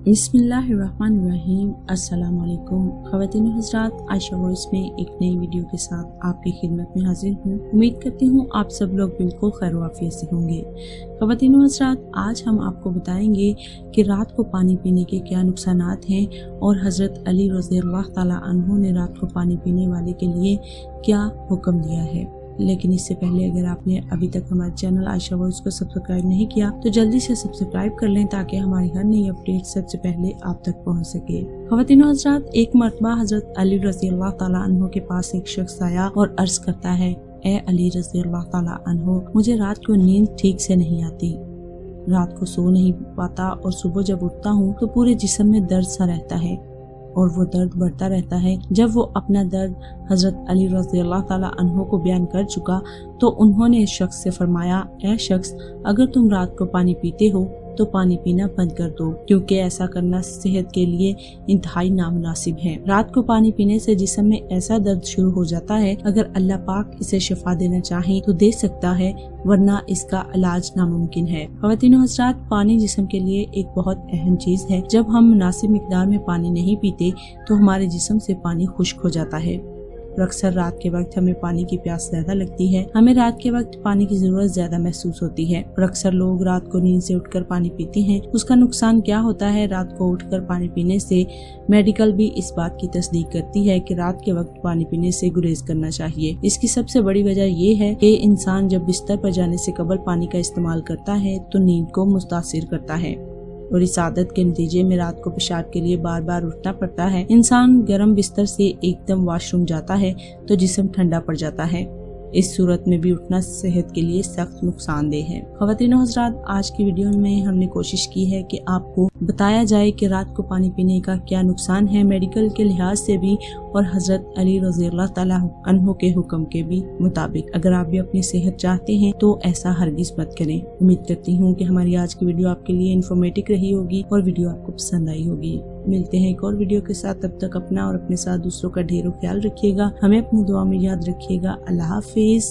बिस्मिल्लाहिर्रहमानिर्रहीम। अस्सलाम वालेकुम ख़वातीन हज़रात, आयशा वॉइस में एक नई वीडियो के साथ आपकी खिदमत में हाजिर हूँ। उम्मीद करती हूँ आप सब लोग बिल्कुल खैर वाफियत से होंगे। ख़वातीन हज़रात, आज हम आपको बताएंगे कि रात को पानी पीने के क्या नुकसानात हैं और हज़रत अली रज़ियल्लाहु ताला अन्हु ने रात को पानी पीने वाले के लिए क्या हुक्म दिया है। लेकिन इससे पहले अगर आपने अभी तक हमारे चैनल आयशा वॉइस को सब्सक्राइब नहीं किया तो जल्दी से सब्सक्राइब कर लें ताकि हमारी हर नई अपडेट सबसे पहले आप तक पहुंच सके। ख़वातीन हज़रात, एक मरतबा हज़रत अली रज़ियल्लाहु ताला अन्हु के पास एक शख्स आया और अर्ज करता है, ए अली रज़ियल्लाहु ताला अन्हु, मुझे रात को नींद ठीक से नहीं आती, रात को सो नहीं पाता और सुबह जब उठता हूँ तो पूरे जिस्म में दर्द सा रहता है और वो दर्द बढ़ता रहता है। जब वो अपना दर्द हज़रत अली रज़ियल्लाहु ताला अन्हु को बयान कर चुका तो उन्होंने इस शख्स से फरमाया, ए शख्स, अगर तुम रात को पानी पीते हो तो पानी पीना बंद कर दो, क्योंकि ऐसा करना सेहत के लिए इंतहाई नामुनासिब है। रात को पानी पीने से जिस्म में ऐसा दर्द शुरू हो जाता है, अगर अल्लाह पाक इसे शिफा देना चाहे तो दे सकता है, वरना इसका इलाज नामुमकिन है। ख़वातीन हज़रात, पानी जिस्म के लिए एक बहुत अहम चीज है। जब हम मुनासिब मिकदार में पानी नहीं पीते तो हमारे जिस्म से पानी खुश्क हो जाता है और अक्सर रात के वक्त हमें पानी की प्यास ज्यादा लगती है। हमें रात के वक्त पानी की जरूरत ज्यादा महसूस होती है और अक्सर लोग रात को नींद से उठकर पानी पीते हैं। उसका नुकसान क्या होता है? रात को उठकर पानी पीने से मेडिकल भी इस बात की तस्दीक करती है कि रात के वक्त पानी पीने से गुरेज करना चाहिए। इसकी सबसे बड़ी वजह ये है कि इंसान जब बिस्तर पर जाने से कबल पानी का इस्तेमाल करता है तो नींद को मुतासिर करता है और इस आदत के नतीजे में रात को पेशाब के लिए बार बार उठना पड़ता है। इंसान गर्म बिस्तर से एकदम वॉशरूम जाता है तो जिस्म ठंडा पड़ जाता है। इस सूरत में भी उठना सेहत के लिए सख्त नुकसानदेह है। ख़वातीन हज़रात, आज की वीडियो में हमने कोशिश की है कि आपको बताया जाए कि रात को पानी पीने का क्या नुकसान है मेडिकल के लिहाज से भी और हज़रत अली रज़ियल्लाहु ताला अन्हु के हुक्म के भी मुताबिक। अगर आप भी अपनी सेहत चाहते हैं तो ऐसा हरगिज मत करें। उम्मीद करती हूँ कि हमारी आज की वीडियो आपके लिए इन्फॉर्मेटिव रही होगी और वीडियो आपको पसंद आई होगी। मिलते हैं एक और वीडियो के साथ, तब तक अपना और अपने साथ दूसरों का ढेरों ख्याल रखिएगा। हमें अपनी दुआ में याद रखिएगा। अल्लाह हाफिज।